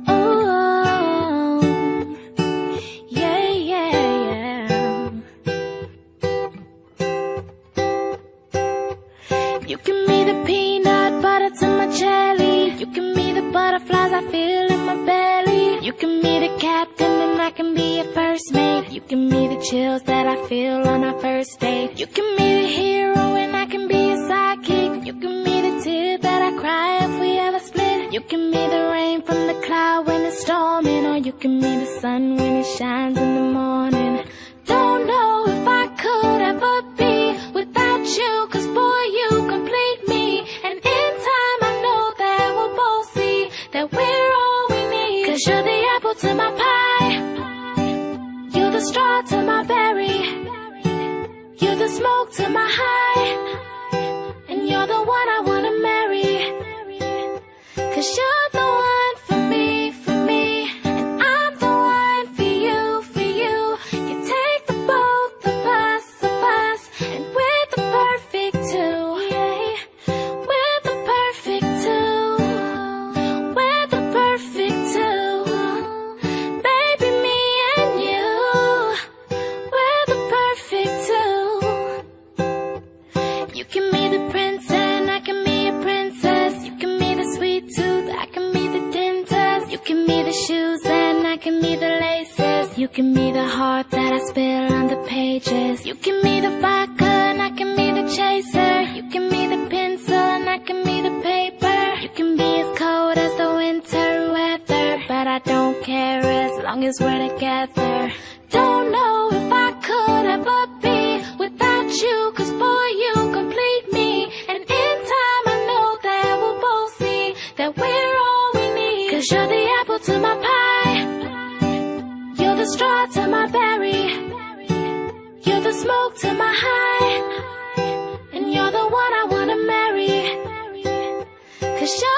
Oh, yeah, yeah, yeah. You give me the peanut butter to my jelly. You give me the butterflies I feel in my belly. You give me the captain and I can be your first mate. You give me the chills that I feel on our first date. You give me the hero and I can be your sidekick. You give me the tear that I cry if we ever split. You give me the rain from the cloud when it's storming, or you give me the sun when it shines in the morning. Don't know if I could ever be without you, 'cause boy, you complete me. And in time I know that we'll both see that we're all we need. 'Cause you're the apple to my pie, you're the straw to my berry, you're the smoke to my high, and you're the one I wanna marry. 'Cause you're the one for me, and I'm the one for you, for you. You take the both of us, and we're the perfect two. Yeah, we're the perfect two. We're the perfect two. Baby, me and you, we're the perfect two. You give me the prince and I can be a princess. You give me the sweet tooth, I can be the dentist. You give me the shoes and I can be the laces. You give me the heart that I spill on the pages. You give me the vodka and I can be the chaser. You give me the pencil and I can be the paper. You can be as cold as the winter weather, but I don't care as long as we're together. Don't know if I could ever be without you, 'cause boy, you complete me. And in time I know that we'll both see that we're all we need. 'Cause you're the apple to my pie, you're the straw to my berry, you're the smoke to my high, and you're the one I wanna marry. 'Cause you're